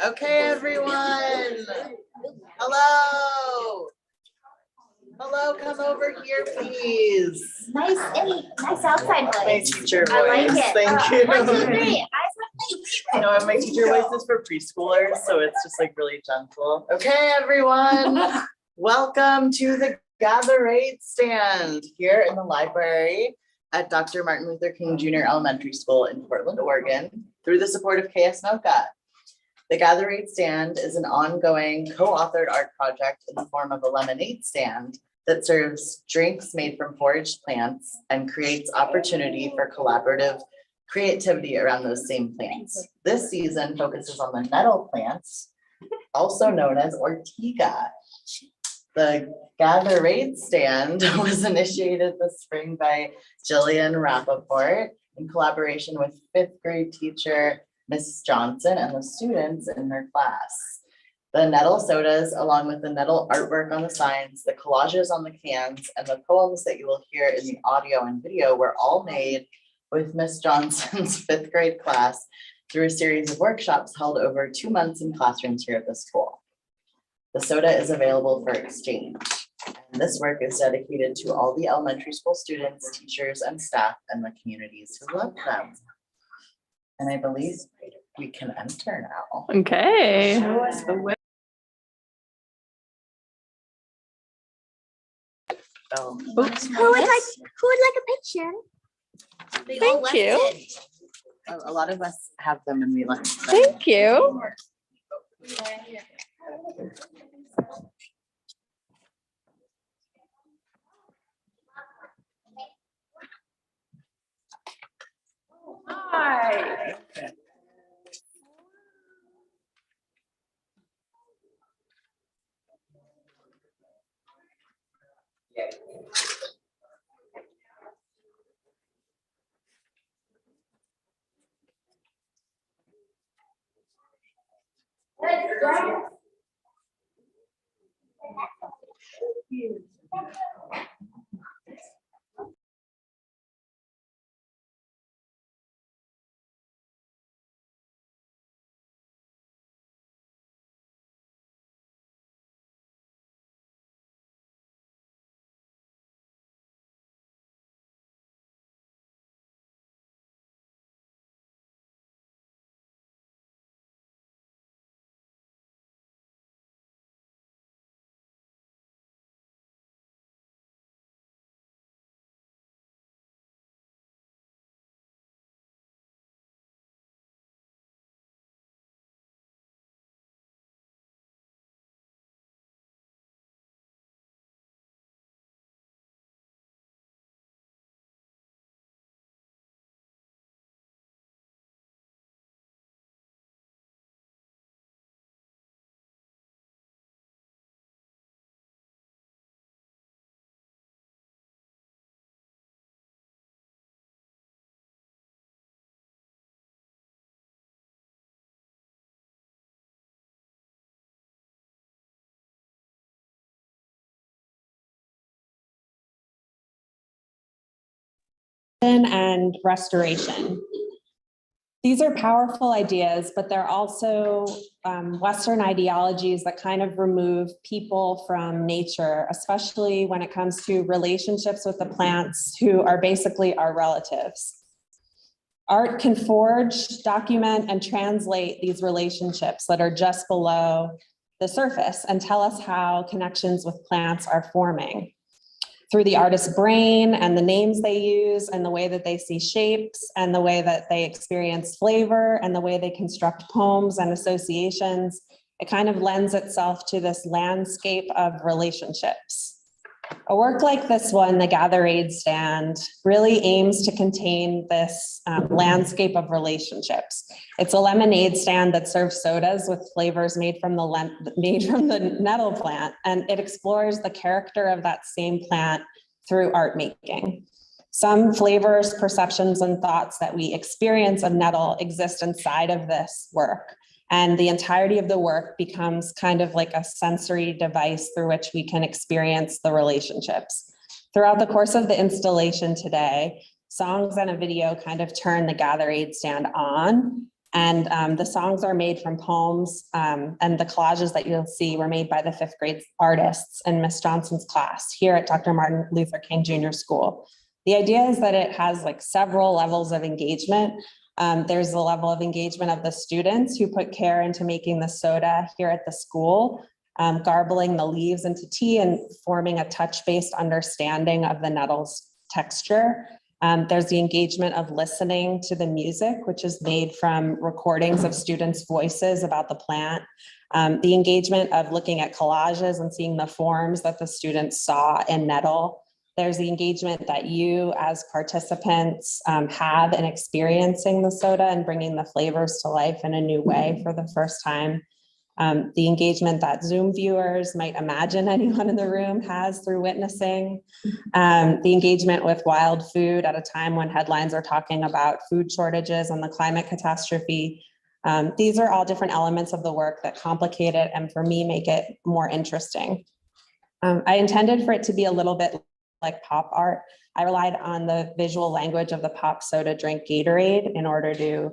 Okay, everyone. Hello. Hello, come over here, please. Nice outside voice. My teacher voice. I like it. Thank you. 1, 2, 3. I know my teacher voice is for preschoolers, so it's just like really gentle. Okay, everyone. Welcome to the Gatherade stand here in the library at Dr. Martin Luther King Jr. Elementary School in Portland, Oregon, through the support of KS NOCA. The Gatherade stand is an ongoing co-authored art project in the form of a lemonade stand that serves drinks made from foraged plants and creates opportunity for collaborative creativity around those same plants. This season focuses on the nettle plants, also known as Ortiga. The Gatherade stand was initiated this spring by Jillian Rappaport in collaboration with 5th grade teacher Miss Johnson and the students in her class. The nettle sodas, along with the nettle artwork on the signs, the collages on the cans, and the poems that you will hear in the audio and video were all made with Miss Johnson's 5th grade class through a series of workshops held over 2 months in classrooms here at the school. The soda is available for exchange. And this work is dedicated to all the elementary school students, teachers, and staff, and the communities who love them. And I believe we can enter now. Okay. Oh, Who would like a picture? Thank you. a lot of us have them and we left them. Thank you. Hi. And restoration. These are powerful ideas, but they're also Western ideologies that kind of remove people from nature, especially when it comes to relationships with the plants who are basically our relatives. Art can forge, document, and translate these relationships that are just below the surface and tell us how connections with plants are forming. Through the artist's brain and the names they use and the way that they see shapes and the way that they experience flavor and the way they construct poems and associations, it kind of lends itself to this landscape of relationships. A work like this one, the Gatherade stand, really aims to contain this landscape of relationships. It's a lemonade stand that serves sodas with flavors made from the nettle plant, and it explores the character of that same plant through art making. Some flavors, perceptions, and thoughts that we experience of nettle exist inside of this work. And the entirety of the work becomes kind of like a sensory device through which we can experience the relationships. Throughout the course of the installation today, songs and a video kind of turn the Gatherade stand on. And the songs are made from poems, and the collages that you'll see were made by the 5th grade artists in Miss Johnson's class here at Dr. Martin Luther King Jr. School. The idea is that it has like several levels of engagement. There's the level of engagement of the students who put care into making the soda here at the school, garbling the leaves into tea and forming a touch-based understanding of the nettle's texture. There's the engagement of listening to the music, which is made from recordings of students' voices about the plant. The engagement of looking at collages and seeing the forms that the students saw in nettle. There's the engagement that you as participants have in experiencing the soda and bringing the flavors to life in a new way for the first time. The engagement that Zoom viewers might imagine anyone in the room has through witnessing, the engagement with wild food at a time when headlines are talking about food shortages and the climate catastrophe. These are all different elements of the work that complicate it and for me make it more interesting. I intended for it to be a little bit like pop art. I relied on the visual language of the pop soda drink Gatherade in order to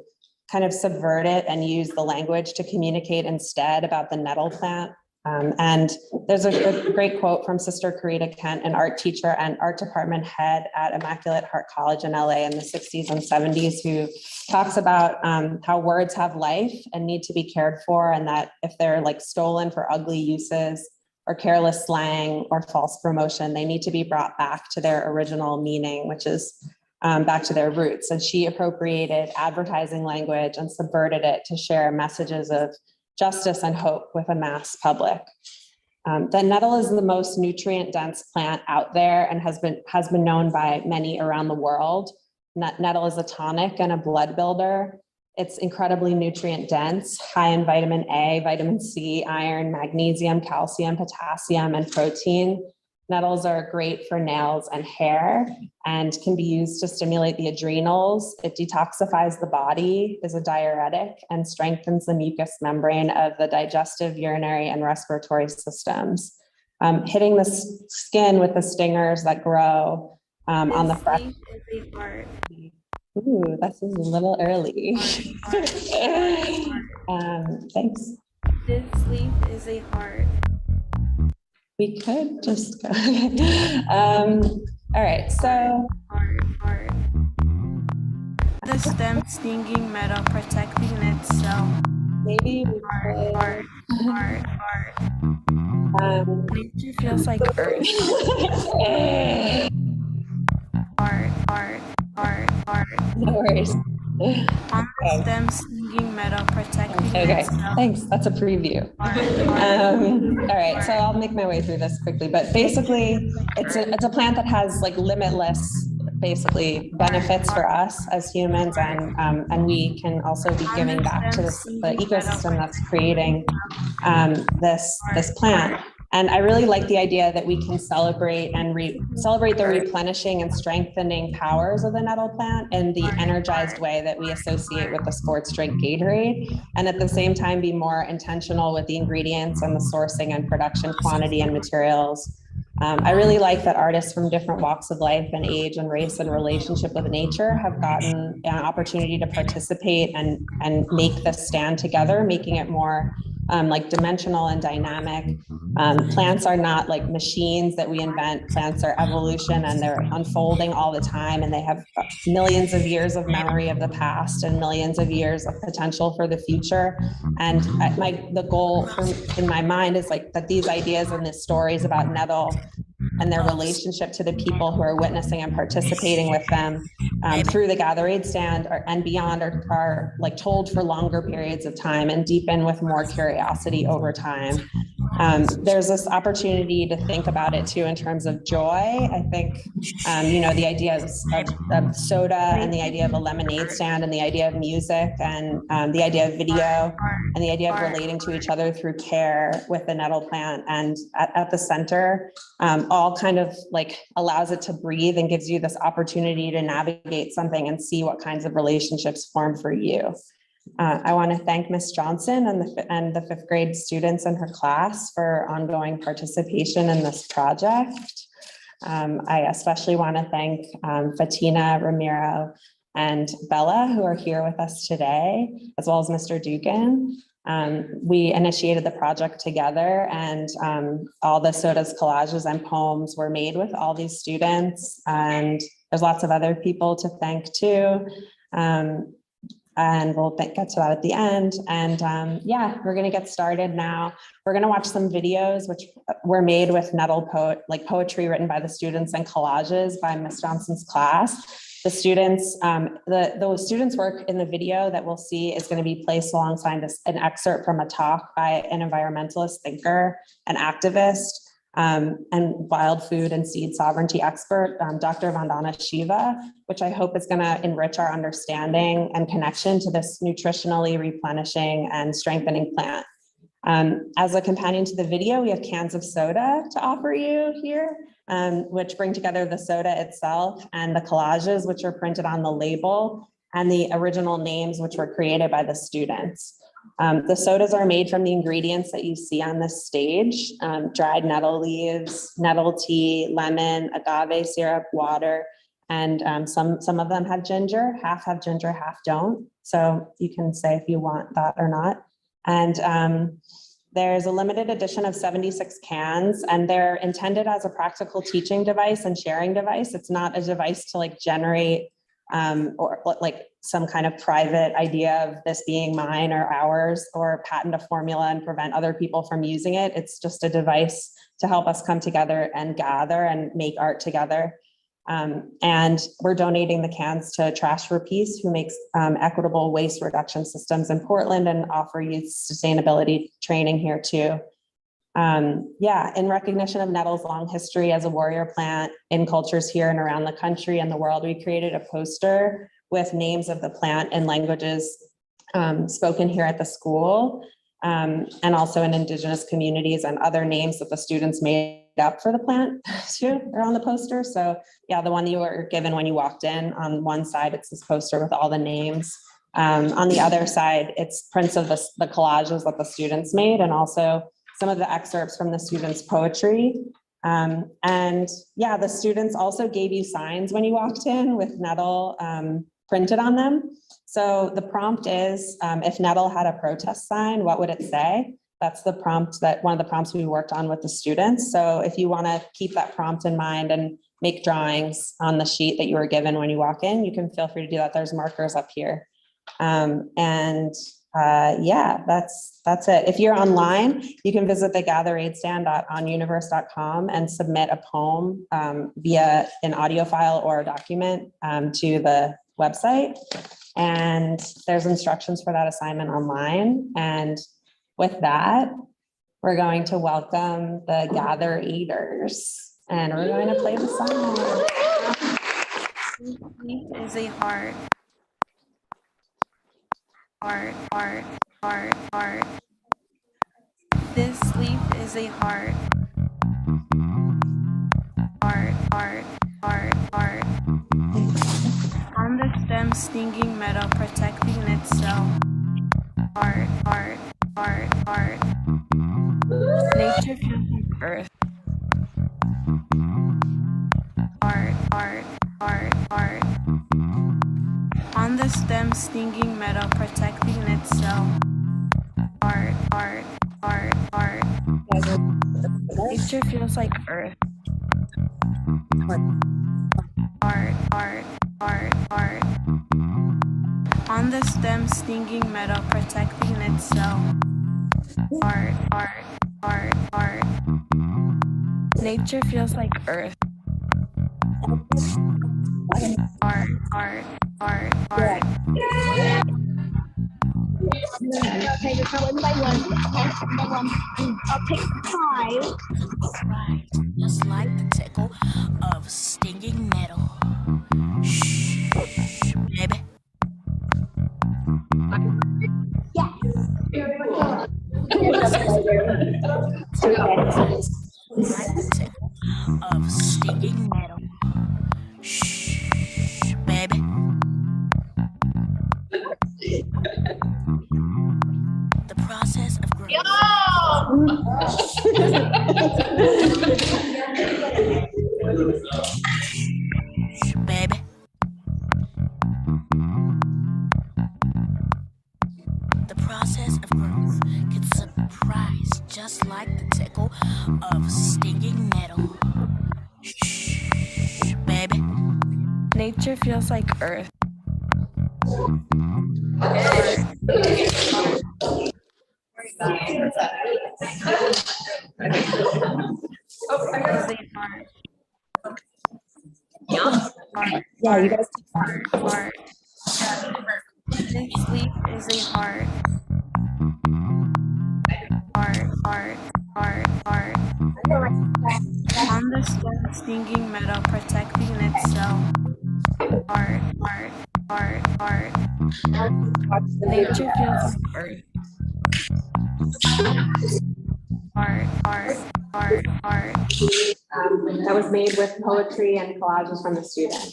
kind of subvert it and use the language to communicate instead about the nettle plant. And there's a great quote from Sister Karita Kent, an art teacher and art department head at Immaculate Heart College in LA in the 60s and 70s, who talks about how words have life and need to be cared for, and that if they're like stolen for ugly uses or careless slang or false promotion, they need to be brought back to their original meaning, which is back to their roots. And she appropriated advertising language and subverted it to share messages of justice and hope with a mass public. The nettle is the most nutrient dense plant out there and has been known by many around the world. Nettle is a tonic and a blood builder. It's incredibly nutrient dense, high in vitamin A, vitamin C, iron, magnesium, calcium, potassium, and protein. Nettles are great for nails and hair and can be used to stimulate the adrenals. It detoxifies the body, is a diuretic, and strengthens the mucous membrane of the digestive, urinary, and respiratory systems. Hitting the skin with the stingers that grow on the front. Ooh, this is a little early. Thanks. This leaf is a heart. We could just go. All right, so. Heart. The stem stinging metal protecting itself. Maybe we could. Heart. Nature feels like earth. Heart. No worries. On the stem stinging metal protecting Okay, itself. thanks. That's a preview. All right, so I'll make my way through this quickly, but basically it's a plant that has like limitless basically benefits for us as humans, and we can also be giving back to the ecosystem that's creating this plant. And I really like the idea that we can celebrate the replenishing and strengthening powers of the nettle plant in the energized way that we associate with the sports drink Gatorade, and at the same time be more intentional with the ingredients and the sourcing and production quantity and materials. I really like that artists from different walks of life and age and race and relationship with nature have gotten an opportunity to participate and make this stand together, making it more like dimensional and dynamic. Plants are not like machines that we invent. Plants are evolution, and they're unfolding all the time, and they have millions of years of memory of the past and millions of years of potential for the future. And the goal in my mind is like that these ideas and these stories about nettle and their relationship to the people who are witnessing and participating with them through the Gatherade stand and beyond are like told for longer periods of time and deepen with more curiosity over time. There's this opportunity to think about it too in terms of joy. I think, the idea of soda and the idea of a lemonade stand and the idea of music and the idea of video and the idea of relating to each other through care with the nettle plant and at the center, all kind of like allows it to breathe and gives you this opportunity to navigate something and see what kinds of relationships form for you. I want to thank Ms. Johnson and the 5th grade students in her class for ongoing participation in this project. I especially want to thank Fatina Ramiro and Bella, who are here with us today, as well as Mr. Dugan. We initiated the project together, and all the SOTA's collages and poems were made with all these students, and there's lots of other people to thank too. And we'll get to that at the end. And yeah, we're gonna get started now. We're gonna watch some videos which were made with Nettle poetry written by the students and collages by Miss Johnson's class. The students, the students' work in the video that we'll see is going to be placed alongside an excerpt from a talk by an environmentalist thinker, an activist, and wild food and seed sovereignty expert, Dr. Vandana Shiva, which I hope is going to enrich our understanding and connection to this nutritionally replenishing and strengthening plant. As a companion to the video, we have cans of soda to offer you here, which bring together the soda itself and the collages, which are printed on the label, and the original names, which were created by the students. The sodas are made from the ingredients that you see on this stage: dried nettle leaves, nettle tea, lemon, agave syrup, water, and some of them have ginger. Half have ginger, half don't. So you can say if you want that or not. And there's a limited edition of 76 cans, and they're intended as a practical teaching device and sharing device. It's not a device to like generate or like some kind of private idea of this being mine or ours, or patent a formula and prevent other people from using it. It's just a device to help us come together and gather and make art together. And we're donating the cans to Trash for Peace, who makes equitable waste reduction systems in Portland and offer youth sustainability training here too. Yeah, in recognition of nettle's long history as a warrior plant in cultures here and around the country and the world, we created a poster with names of the plant in languages spoken here at the school, and also in Indigenous communities, and other names that the students made up for the plant too are on the poster. So yeah, the one that you were given when you walked in, on one side, it's this poster with all the names. On the other side, it's prints of the collages that the students made, and also some of the excerpts from the students' poetry. And yeah, the students also gave you signs when you walked in with Nettle printed on them. So the prompt is, if Nettle had a protest sign, what would it say? That's the prompt, one of the prompts we worked on with the students. So if you want to keep that prompt in mind and make drawings on the sheet that you were given when you walk in, you can feel free to do that. There's markers up here. Yeah, that's it. If you're online, you can visit the Gatherade stand on universe.com and submit a poem via an audio file or a document to the website. And there's instructions for that assignment online. And with that, we're going to welcome the Gatheraders, and we're going to play the song. Sleep is a heart. Heart. This sleep is a heart. Heart. On the stem, stinging metal, protecting itself. Heart. Nature feels like earth. Heart. On the stem, stinging metal, protecting itself. Heart. Nature feels like earth. Heart. On the stem, stinging metal, protecting itself. Heart. Nature feels like earth. Heart. Okay, just one by one. I'll pick 5. Right, just like the tickle of stinging metal. Shh, baby. Yes. Like the tickle of stinging metal. Shh, baby. The process of growth. Shh, baby. growth can surprise just like the tickle of stinging nettle. Shh, baby. Nature feels like earth. Is a heart. Yeah, you guys. Heart. This leaf is a heart. Heart. On the stem, stinging metal protecting itself. Heart. Nature feels like earth. Heart. That was made with poetry and collages from the students.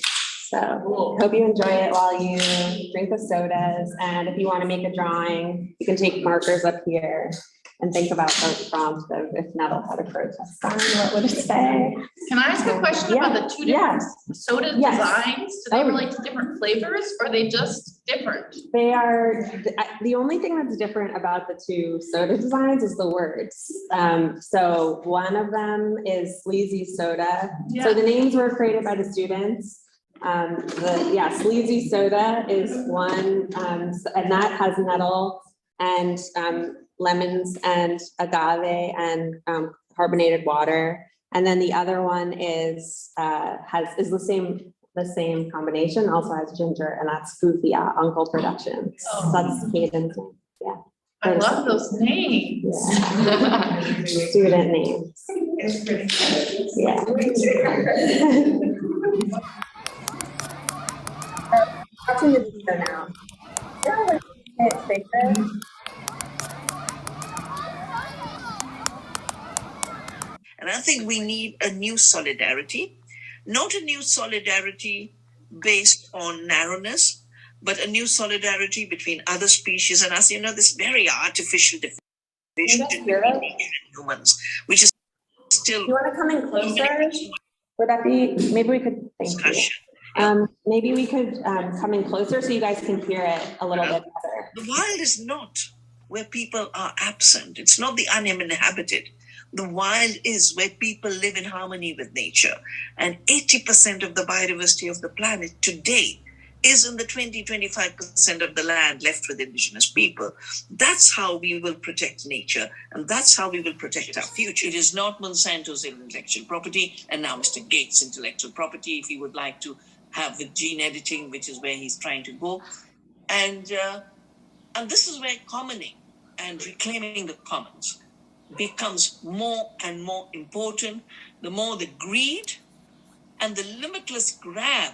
So hope you enjoy it while you drink the sodas. And if you want to make a drawing, you can take markers up here and think about those prompts of if Nettle had a protest sign, what would it say? Can I ask a question about the two different soda Yes. designs? Do they relate to different flavors or are they just different? They are, the only thing that's different about the two soda designs is the words. So one of them is Sleazy Soda. So the names were created by the students. Sleazy Soda is one, and that has nettle and lemons and agave and carbonated water. And then the other one is the same combination, also has ginger, and that's Goofia Uncle Productions. So that's Caden's name. Yeah. I love those names. Yeah. Student names. Yeah. Watching the video now. And I think we need a new solidarity, not a new solidarity based on narrowness, but a new solidarity between other species and us. You know, this very artificial division between nature and humans, which is still. You want to come in closer? Would that be, maybe we could, thank you. Maybe we could come in closer so you guys can hear it a little bit better. The wild is not where people are absent. It's not the uninhabited. The wild is where people live in harmony with nature. And 80% of the biodiversity of the planet today is in the 20-25% of the land left with indigenous people. That's how we will protect nature, and that's how we will protect our future. It is not Monsanto's intellectual property, and now Mr. Gates' intellectual property, if he would like to have the gene editing, which is where he's trying to go. And this is where commoning and reclaiming the commons becomes more and more important. The more the greed and the limitless grab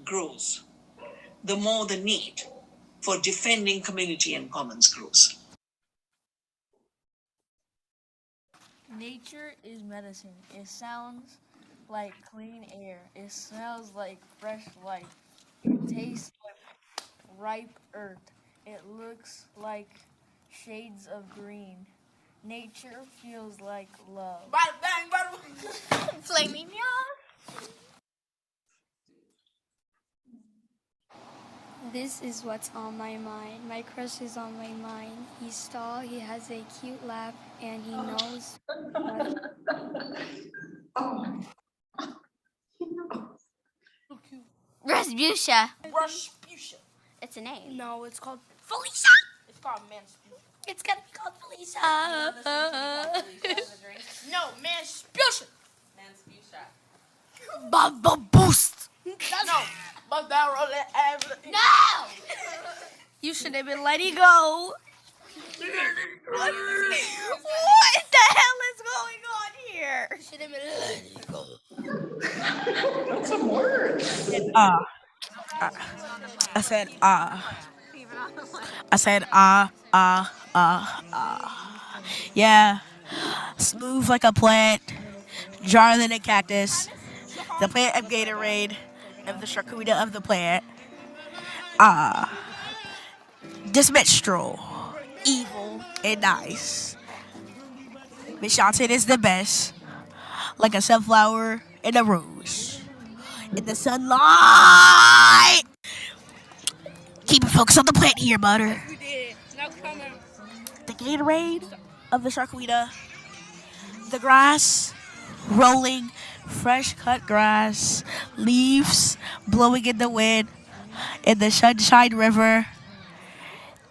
grows, the more the need for defending community and commons grows. Nature is medicine. It sounds like clean air. It smells like fresh life. It tastes like ripe earth. It looks like shades of green. Nature feels like love. Flaming This is what's on my mind. My crush is on my mind. He's tall, he has a cute laugh, and he knows. Rasputia. It's a name. No, it's called Felicia! It's called Mansputia. It's gonna be called Felicia. No, Mansputia. Baba Boost. No, but No! You should have been letting go. What the hell is going on here? should have been letting go. That's some words. I said yeah, smooth like a plant, drier than a cactus, the plant of Gatherade, of the charcuterie of the plant. This menstrual, evil and nice. Miss Johnson is the best, like a sunflower and a rose. In the sunlight. Keep it focused on the plant here, Butter. The Gatorade of the Sharkweeda. The grass rolling, fresh cut grass, leaves blowing in the wind, in the Sunshine River.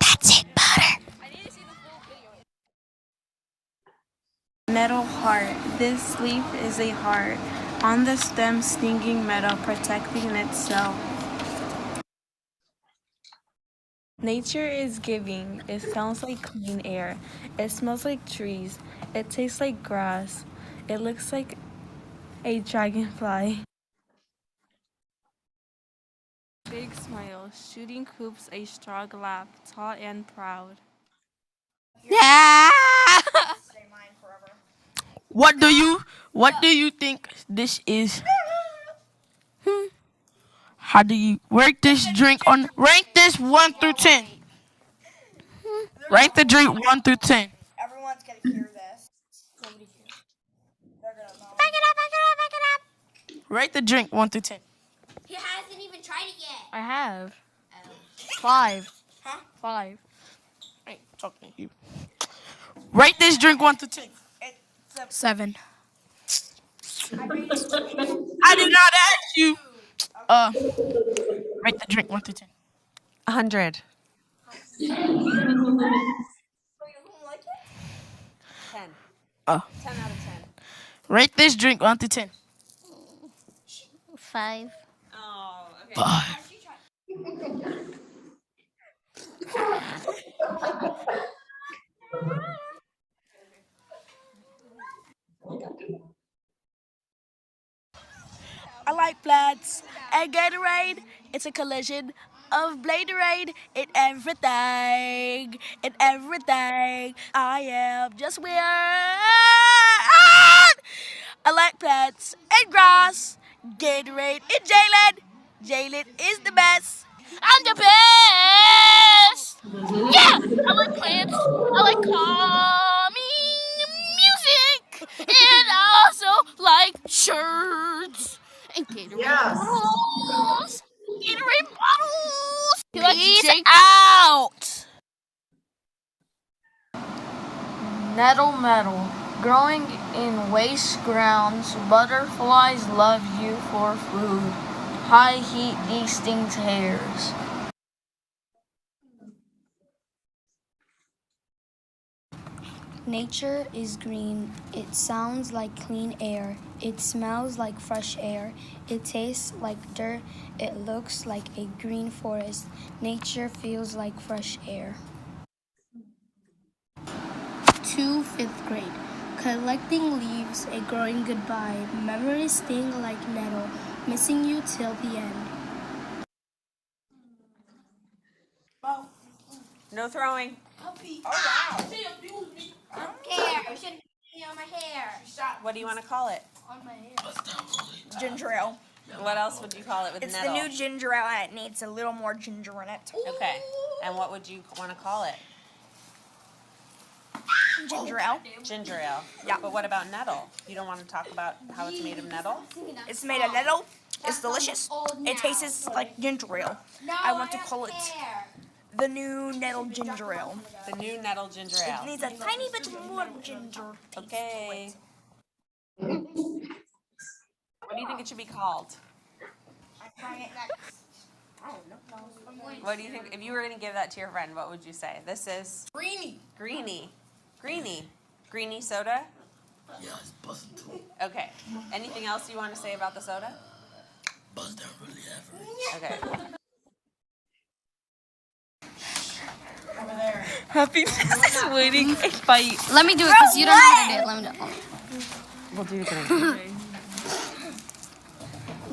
That's it, butter. Metal heart. This leaf is a heart. On the stem, stinging metal protecting itself. Nature is giving. It sounds like clean air. It smells like trees. It tastes like grass. It looks like a dragonfly. Big smile, shooting hoops, a strong laugh, tall and proud. Yeah. What do you think this is? How do you rank this drink on rank this 1 through 10? Rank the drink 1 through 10. Everyone's gonna hear this. Nobody cares. They're gonna know. Rate the drink 1 through 10. He hasn't even tried it yet. I have. 5. Huh? 5. I ain't talking to you. Rate this drink 1 through 10. 7. I did not ask you. Rate the drink 1 through 10. 100. 10. 10 out of 10. Rate this drink 1 through 10. 5. Oh, okay. 5. I like Bloods and Gatorade. It's a collision of Bladerade in everything. In everything. I am just weird. I like plants and grass. Gatorade and Jalen. Jalen is the best. I'm the best! Yeah! I like plants. I like calming music. And I also like shirts. And Gatorade bottles. Gatorade bottles. Peace out. Nettle metal. Growing in waste grounds, butterflies love you for food. High heat de-stings hairs. Nature is green. It sounds like clean air. It smells like fresh air. It tastes like dirt. It looks like a green forest. Nature feels like fresh air. 2 5th grade. Collecting leaves, a growing goodbye. Memories sting like nettle. Missing you till the end. No throwing. I don't care. You shouldn't be on my hair. What do you want to call it? On my hair. Ginger ale. What else would you call it with It's nettle? the new ginger ale and it needs a little more ginger in it. Okay. And what would you want to call it? Ginger ale. Ginger ale. Yeah. But what about nettle? You don't want to talk about how it's made of nettle? It's made of nettle. It's delicious. It tastes like ginger ale. I want to call it the new nettle ginger ale. The new nettle ginger ale. It needs a tiny bit more ginger taste Okay. to it. What do you think it should be called? What do you think? If you were going to give that to your friend, what would you say? This is Greeny. Greeny. Greeny. Greeny soda? Yeah, it's buzzing too. Okay. Anything else you want to say about the soda? Buzz down really average. Okay. Happiness is waiting a fight. Let me do it because you don't know how to do it. Let me do it. We'll do it again.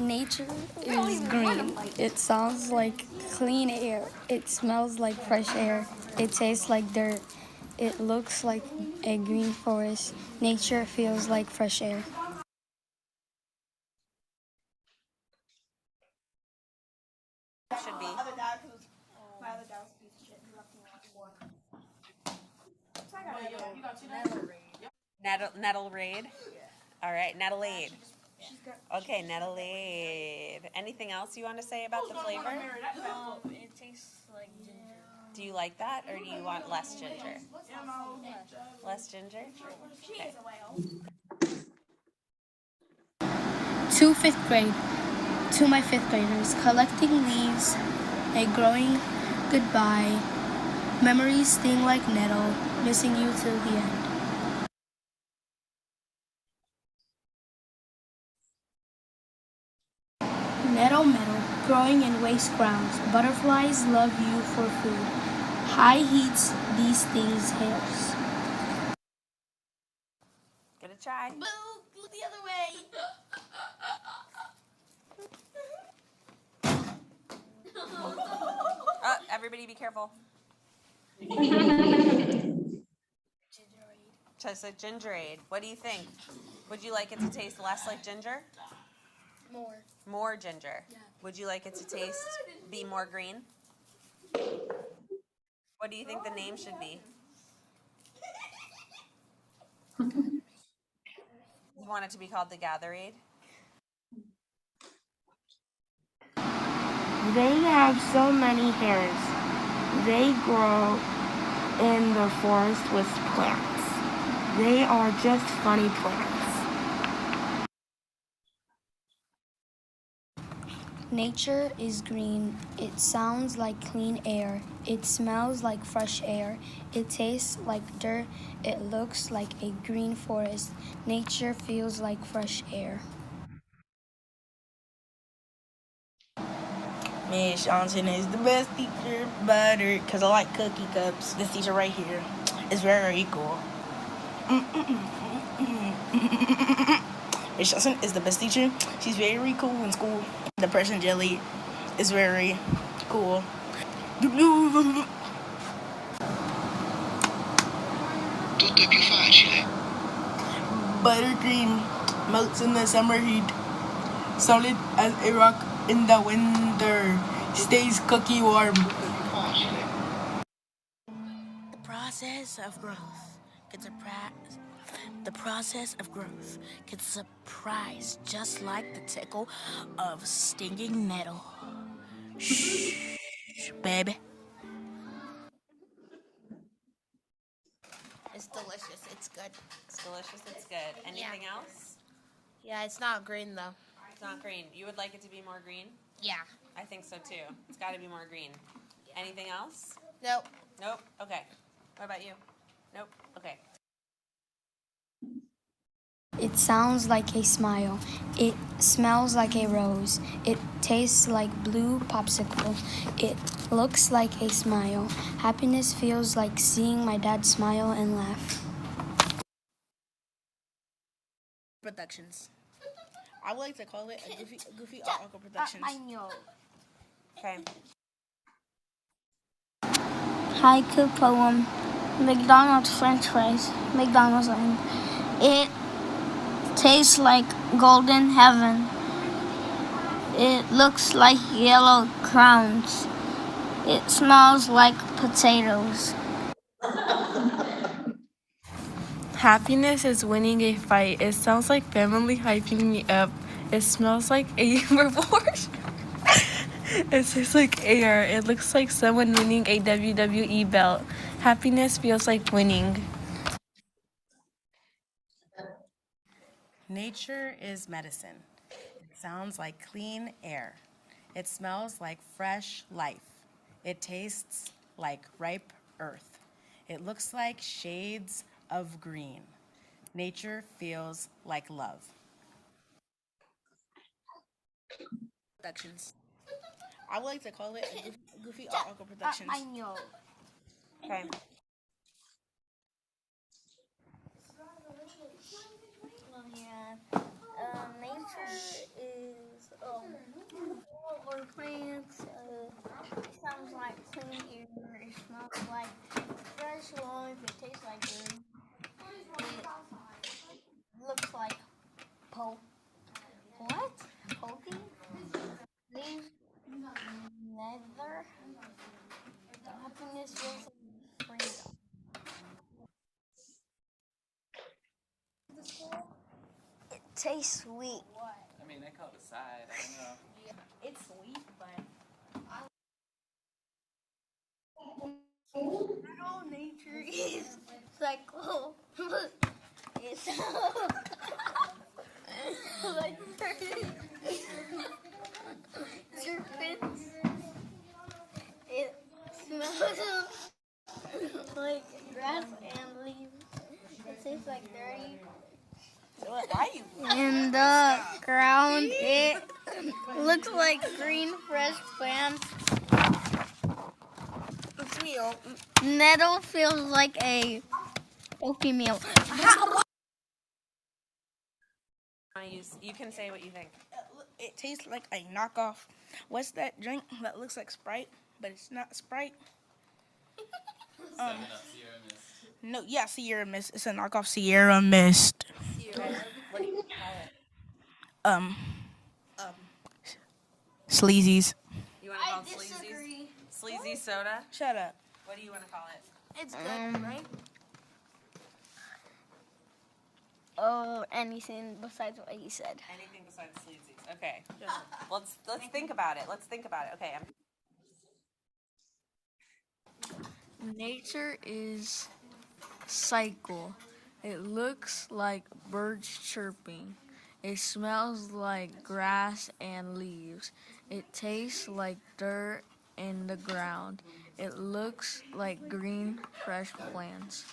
Nature is green. It sounds like clean air. It smells like fresh air. It tastes like dirt. It looks like a green forest. Nature feels like fresh air. Should be. Nettlerade. All right, Nettleade. Okay, Nettleade. Anything else you want to say about the flavor? It tastes like ginger. Do you like that, or do you want less ginger? Less ginger? Okay. To fifth grade, to my fifth graders, collecting leaves, a growing goodbye, memories sting like nettle, missing you till the end. Nettle metal, growing in waste grounds, butterflies love you for food. High heats these things hairs. Gonna try. Boo! Look the other way. Oh, everybody be careful. Tastes like gingerade. What do you think? Would you like it to taste less like ginger? More. More ginger? Yeah. Would you like it to be more green? What do you think the name should be? You want it to be called the Gatherade? They have so many hairs. They grow in the forest with plants. They are just funny plants. Nature is green. It sounds like clean air. It smells like fresh air. It tastes like dirt. It looks like a green forest. Nature feels like fresh air. Miss Johnson is the best teacher, butter, because I like cookie cups. This teacher right here is very cool. Miss Johnson is the best teacher. She's very cool in school. The person jelly is very cool. Tutto è più facile. Buttercream melts in the summer heat. Solid as a rock in the winter. Stays cookie warm. The process of growth can surprise. The process of growth can surprise, just like the tickle of stinging nettle. Shh, baby. It's delicious. It's good. It's delicious. It's good. Anything else? Yeah, it's not green though. It's not green. You would like it to be more green? Yeah. I think so too. It's got to be more green. Anything else? Nope. Nope. Okay. What about you? Nope. Okay. It sounds like a smile. It smells like a rose. It tastes like blue popsicle. It looks like a smile. Happiness feels like seeing my dad smile and laugh. Productions. I would like to call it a goofy Uncle Productions. Okay. Haiku poem. McDonald's French fries. McDonald's land. It tastes like golden heaven. It looks like yellow crowns. It smells like potatoes. Happiness is winning a fight. It sounds like family hyping me up. It smells like a report. It tastes like air. It looks like someone winning a WWE belt. Happiness feels like winning. Nature is medicine. It sounds like clean air. It smells like fresh life. It tastes like ripe earth. It looks like shades of green. Nature feels like love. Productions. I would like to call it a goofy Uncle Productions. Okay. Nature is full of plants. Sounds like clean air. It smells like fresh life. It tastes like good. It looks like what? Poking? Leaves leather. Happiness feels like freedom. It tastes sweet. I mean, they call it a side. I don't know. It's sweet, but All nature is cycle. It's like serpents. It smells like grass and leaves. It tastes like dirty. In the ground, it looks like green, fresh plants. Nettle feels like a pokey meal. You can say what you think. It tastes like a knockoff. What's that drink that looks like Sprite, but it's not Sprite? Sierra Mist. No, yeah, Sierra Mist. It's a knockoff Sierra Mist. What do you call it? Sleazies. You want to call it sleazy? Sleazy soda? Shut up. What do you want to call it? It's good, right? Oh, anything besides what he said. Anything besides sleazies. Okay. Let's think about it. Okay. Nature is cycle. It looks like birds chirping. It smells like grass and leaves. It tastes like dirt in the ground. It looks like green, fresh plants.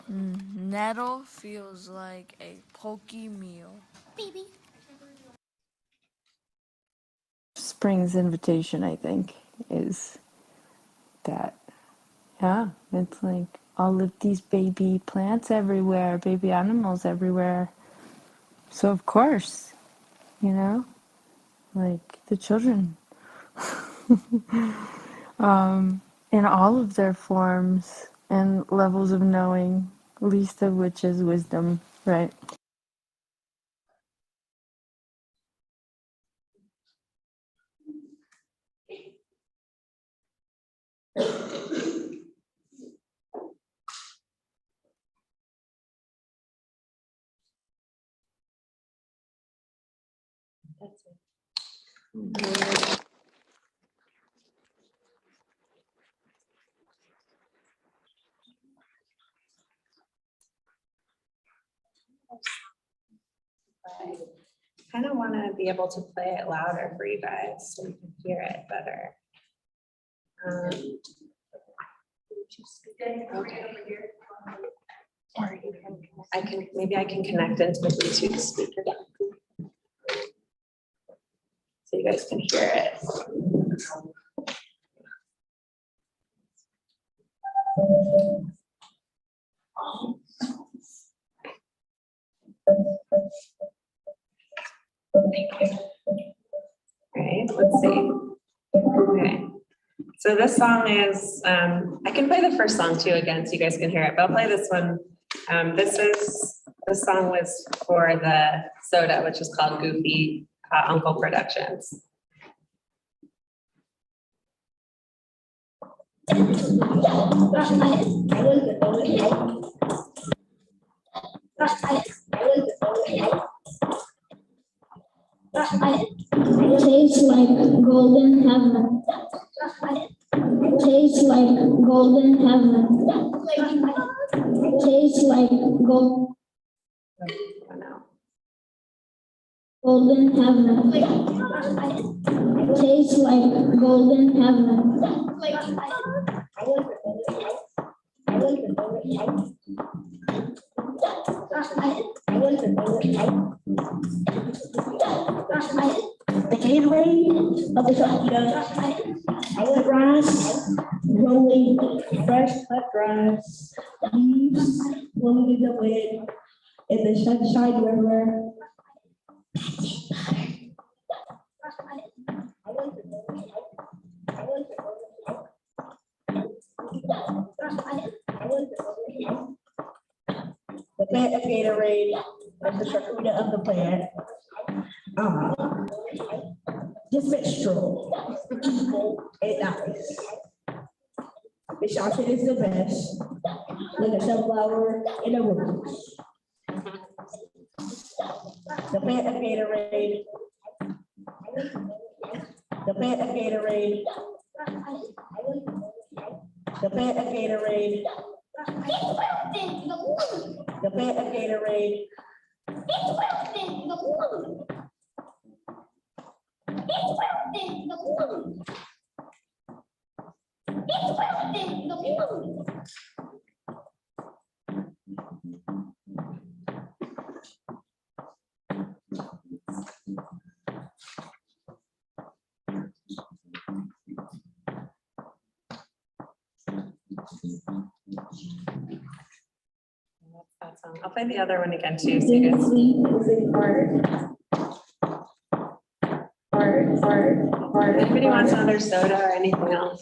Nettle feels like a pokey meal. Baby. Spring's invitation, I think, is that, yeah, it's like all of these baby plants everywhere, baby animals everywhere. So, of course, you know, like the children, in all of their forms and levels of knowing, least of which is wisdom, right? I kind of want to be able to play it louder for you guys so you can hear it better. Okay. Or you can, maybe I can connect into the Bluetooth speaker so you guys can hear it. Right, let's see. Okay, so this song is, I can play the first song too again so you guys can hear it, but I'll play this one. This song was for the soda, which is called Goofy Uncle Productions. Tastes like golden heaven. Tastes like golden heaven. Tastes like golden heaven. Tastes like golden heaven. The Gatherade of the the grass, growing fresh cut grass, leaves blowing in the wind, in the sunshine river. The plant of Gatherade and the Shakuda of the plant. Just menstrual, evil and nice. The chocolate is the best, like a sunflower in a rose. The plant of Gatherade. The plant of Gatherade. The bed of Gatherade. The bed of Gatherade. That song. I'll play the other one again too. So you guys. Anybody wants another soda or anything else?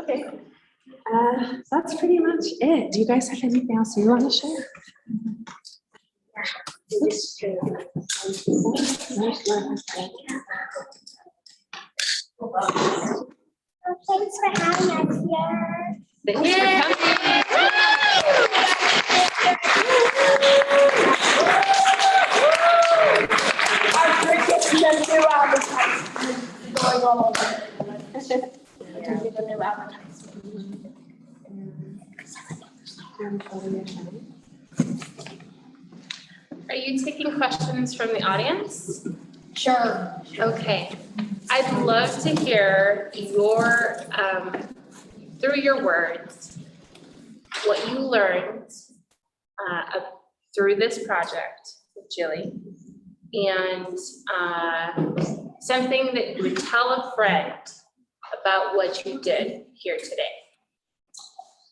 Okay, that's pretty much it. Do you guys have anything else you want to share? Thanks for having us here. Thanks for coming. Are you taking questions from the audience? Sure. Okay. I'd love to hear your, through your words, what you learned through this project with Jilly, and something that you would tell a friend about what you did here today.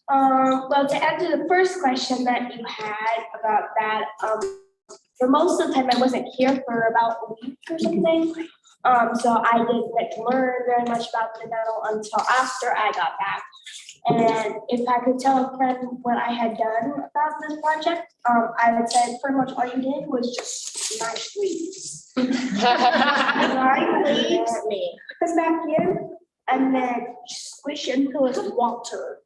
Well, to answer the first question that you had about that, for most of the time I wasn't here for about a week or something. So I didn't get to learn very much about the nettle until after I got back. And if I could tell a friend what I had done about this project, I would say pretty much all you did was just nice leaves. Nice leaves, come back here, and then squish until it's water.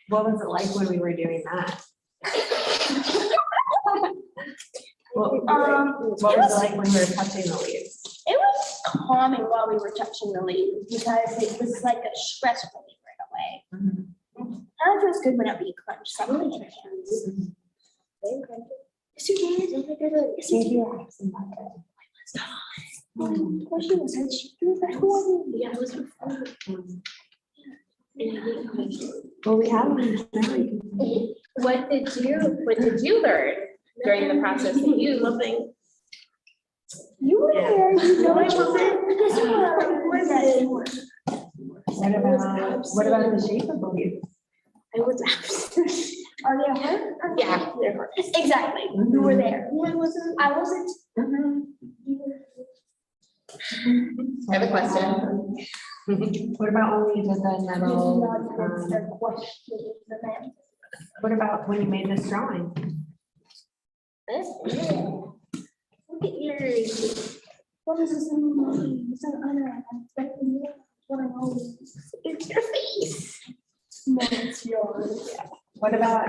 What was it like when we were doing that? What was it like when we were touching the leaves? It was calming while we were touching the leaves because it was like a stress relief right away. Mm-hmm. It feels good whenever you crunch something in your hands. Yes, you did. Yes, you did. What she was saying, she was that one. Yeah, it was before. Well, we have one now. What did you learn during the process that you You were What about the shape of the leaves? I was absent. Are they hurt? Yeah, they're hurt. Exactly. You were there. I wasn't. I wasn't. I have a question. What about when you did the metal? What about when you made this drawing? Look at yours. What is this in mine? It's an unexpected. What I know. It's your face. No, it's yours. Yeah. What about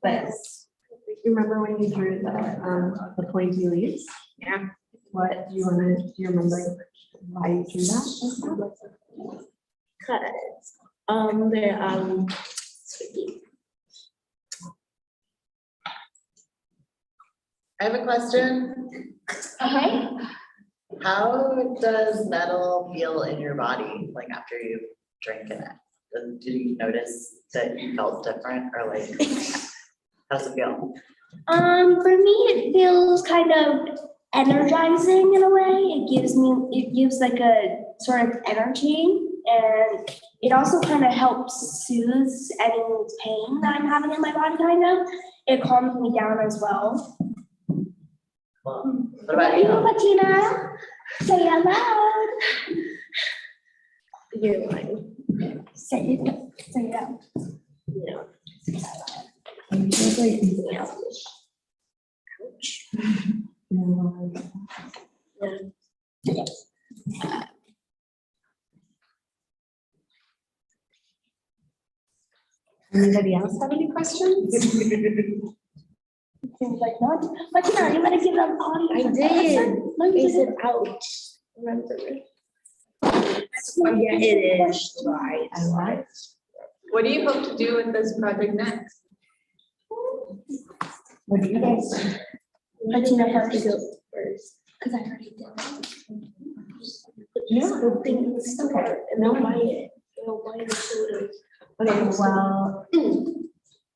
this? You remember when you drew the pointy leaves? Yeah. What do you remember why you drew that? Cause they're squeaky. I have a question. Okay. How does metal feel in your body, like after you drink in it? Did you notice that you felt different, or like, how does it feel? For me, it feels kind of energizing in a way. It gives like a sort of energy, and it also kind of helps soothe any pain that I'm having in my body, kind of. It calms me down as well. What about you? Patina? Say it out loud. You're lying. Say it out. No. Anybody else have any questions? Seems like not. But you know, you better give them audio. I did. I said ouch. Remember. Yeah, it is. Right. Right. What do you hope to do with this project next? What do you guys think? But you know, have to go first. Because I already did. Yeah. Things start and they'll buy it. They'll buy the photos. Okay, well,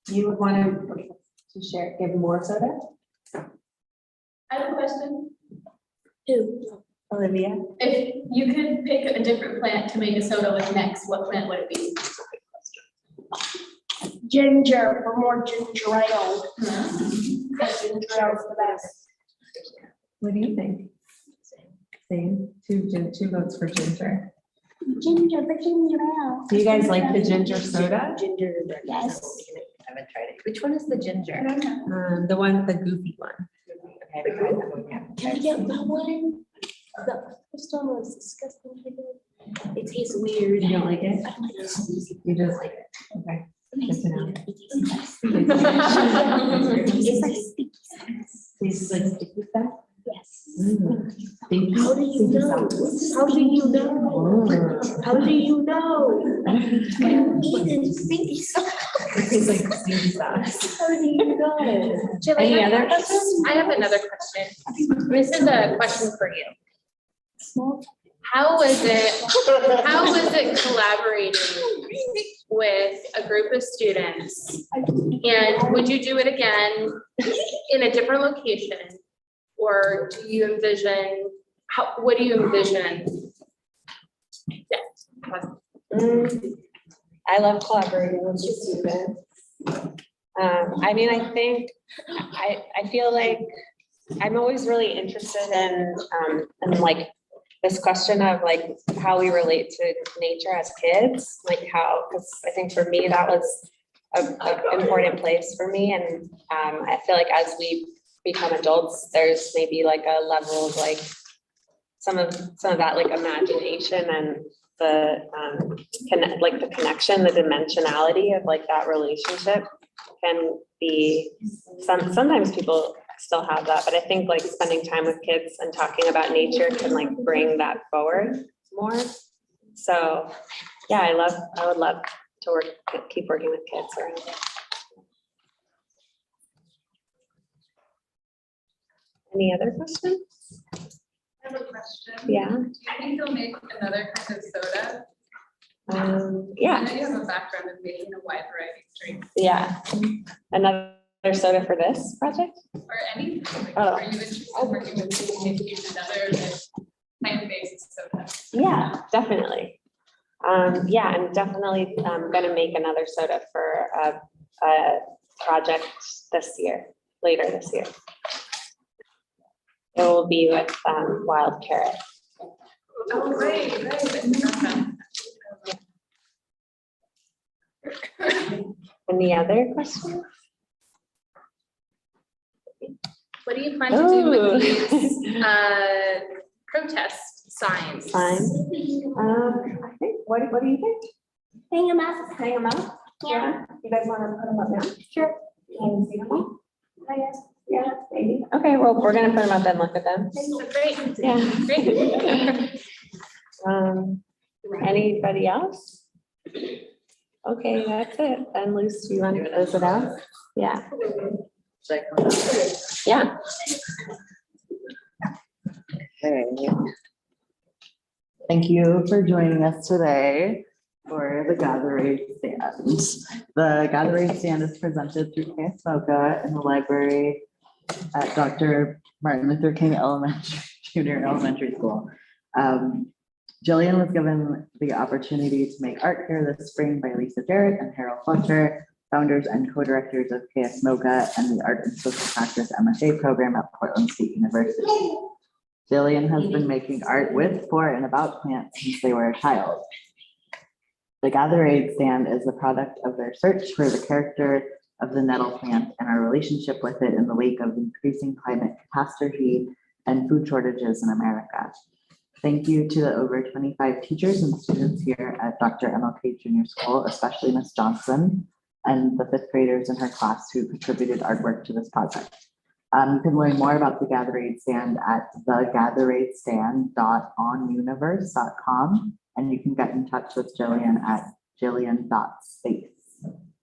you would want to share, give more soda? I have a question. Who? Olivia? If you could pick a different plant to make a soda with next, what plant would it be? Ginger, for more ginger ale. Because ginger ale is the best. What do you think? Same, two votes for ginger. Ginger, the ginger ale. Do you guys like the ginger soda? Ginger, yes. I haven't tried it. Which one is the ginger? The one, the goofy one. Okay, I haven't tried that one yet. Can I get that one? The first one was disgusting. It tastes weird. You don't like it? I don't like it. You just like it, okay. Good to know. It tastes like sticky sauce. Tastes like sticky stuff? Yes. Stinky- How do you stinky know? sauce. How do you know? Oh. How do you know? You eat stinky sauce. It tastes like stinky sauce. How do you know? Any other questions? I have another question. This is a question for you. How was it collaborating with a group of students? And would you do it again in a different location? Or do you envision, what do you envision? Yeah. I love collaborating with the students. I mean, I think, I feel like I'm always really interested in like this question of like how we relate to nature as kids, like how, because I think for me, that was an important place for me. And I feel like as we become adults, there's maybe like a level of like some of that like imagination and the like the connection, the dimensionality of like that relationship can be sometimes people still have that, but I think like spending time with kids and talking about nature can like bring that forward more. So yeah, I would love to keep working with kids around it. Any other questions? I have a question. Yeah. Do you think you'll make another kind of soda? Yeah. I know you have a background in making a wide variety of drinks. Yeah. Another soda for this project? Or anything. Like, Oh. are you interested in working with making another? Like, Yeah, definitely. Yeah, I'm definitely gonna make another soda for a project later this year. It will be with wild carrot. Oh, great. Any other questions? What do you plan to do with these protest signs? Fine. I think, what do you think? Hang them out. Hang them out? Yeah. You guys want to put them up now? Sure. Can you see them all? I guess. Yeah, maybe. Okay, well, we're gonna put them up and look at them. Great. Yeah. Great. Anybody else? Okay, that's it. Then Luce, do you want to close it out? Yeah. Yeah. Okay. Thank you for joining us today for the Gatherade stand. The Gatherade stand is presented through KS Mocha in the library at Dr. Martin Luther King Junior Elementary School. Jillian was given the opportunity to make art here this spring by Lisa Jarrett and Harold Fletcher, founders and co-directors of KS Mocha and the Art and Social Practice MFA program at Portland State University. Jillian has been making art with, for, and about plants since they were a child. The Gatherade stand is the product of their search for the character of the nettle plant and our relationship with it in the wake of increasing climate catastrophe and food shortages in America. Thank you to the over 25 teachers and students here at Dr. MLK Junior School, especially Ms. Johnson and the fifth graders in her class who contributed artwork to this project. You can learn more about the Gatherade stand at thegatheраdestand.onuniverse.com, and you can get in touch with Jillian at jillian.space.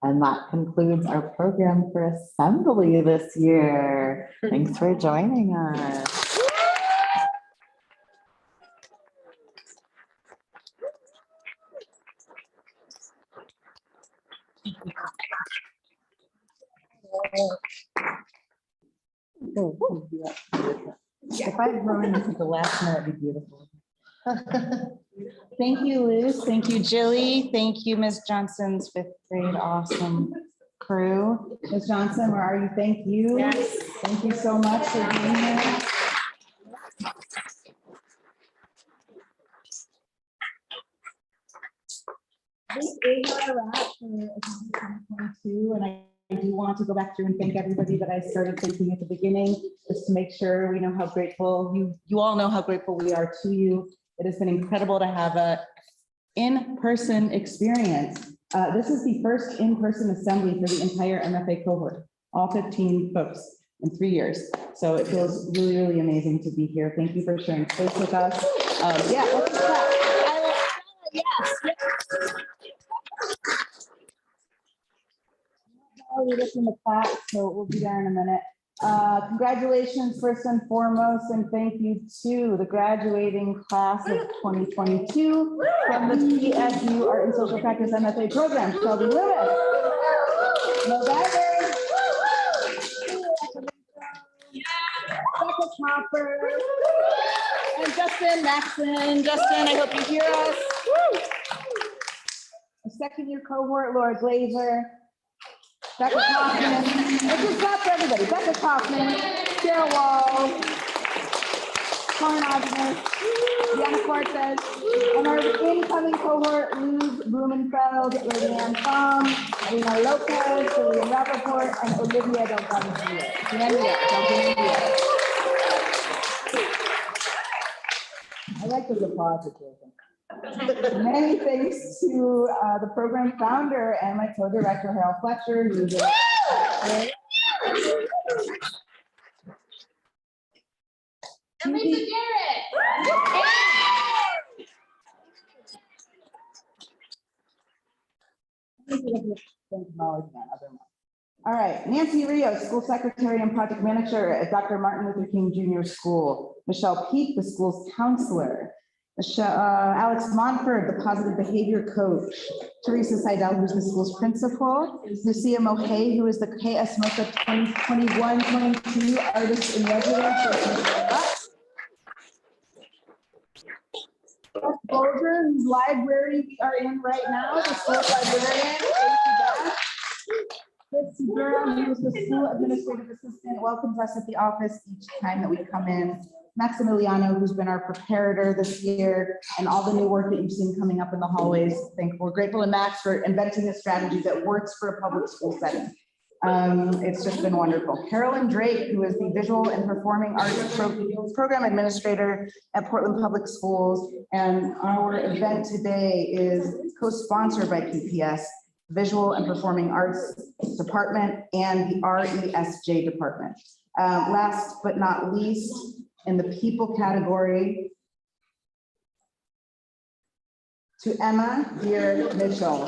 And that concludes our program for assembly this year. Thanks for joining us. If I run this at the last minute, it'd be beautiful. Thank you, Liz. Thank you, Jilly. Thank you, Ms. Johnson's fifth grade awesome crew. Ms. Johnson, where are you? Thank you. Yes. Thank you so much for being here. This is our wrap for 2022, and I do want to go back through and thank everybody that I started thanking at the beginning, just to make sure we know how grateful you all know how grateful we are to you. It has been incredible to have a in-person experience. This is the first in-person assembly for the entire MFA cohort, all 15 folks in 3 years. So it feels really, really amazing to be here. Thank you for sharing space with us. Yeah, let's clap. Yes. We're looking the clap, so we'll be there in a minute. Congratulations, first and foremost, and thank you to the graduating class of 2022 from the PSU Art and Social Practice MFA program. Shelby Lewis, Mo Geiger, Becca Chopper, and Justin Maxson. Justin, I hope you hear us. A second-year cohort, Laura Glazer, Becca Kaufman. Let's just clap for everybody. Becca Kaufman, Sarah Wall, Karen Osmer, Deanna Cortez, and our incoming cohort, Luz Blumenfeld, Lilian Pham, Rena Lopez, Julian Rappaport, and Olivia Del Gambia. I like the deposit. Many thanks to the program founder and my co-director, Harold Fletcher. Who's And Lisa Jarrett. All right, Nancy Rios, school secretary and project manager at Dr. Martin Luther King Junior School. Michelle Peak, the school's counselor. Alex Monford, the positive behavior coach. Teresa Seidel, who's the school's principal. Lucia Mohay, who is the KS Mocha 2021-22 artist in residence. Folger, whose library we are in right now, the school librarian. Thank you, Beth. Christy Durham, who is the school administrative assistant, welcomes us at the office each time that we come in. Maximiliano, who's been our preparator this year, and all the new work that you've seen coming up in the hallways. We're grateful to Max for inventing a strategy that works for a public school setting. It's just been wonderful. Carolyn Drake, who is the Visual and Performing Arts Program Administrator at Portland Public Schools. And our event today is co-sponsored by PPS, Visual and Performing Arts Department, and the RESJ Department. Last but not least, in the people category, to Emma Dear Mitchell.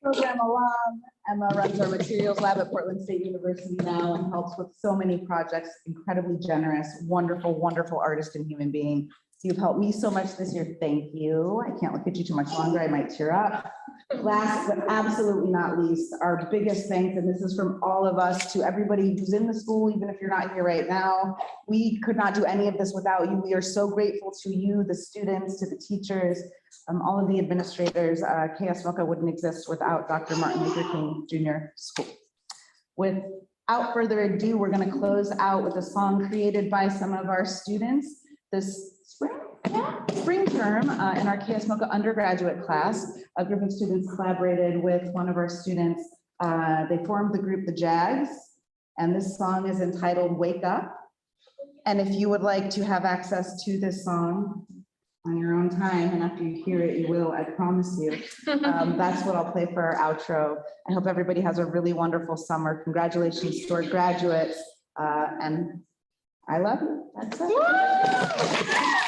Program alum. Emma runs our materials lab at Portland State University now and helps with so many projects. Incredibly generous, wonderful, wonderful artist and human being. You've helped me so much this year. Thank you. I can't look at you too much longer. I might tear up. Last but absolutely not least, our biggest thanks, and this is from all of us to everybody who's in the school, even if you're not here right now. We could not do any of this without you. We are so grateful to you, the students, to the teachers, all of the administrators. KS MOCA wouldn't exist without Dr. Martin Luther King Jr. School. Without further ado, we're going to close out with a song created by some of our students this spring term in our KS MOCA undergraduate class. A group of students collaborated with one of our students. They formed the group The Jags, and this song is entitled Wake Up. And if you would like to have access to this song on your own time, and after you hear it, you will, I promise you. That's what I'll play for our outro. I hope everybody has a really wonderful summer. Congratulations to our graduates, and I love you. That's it.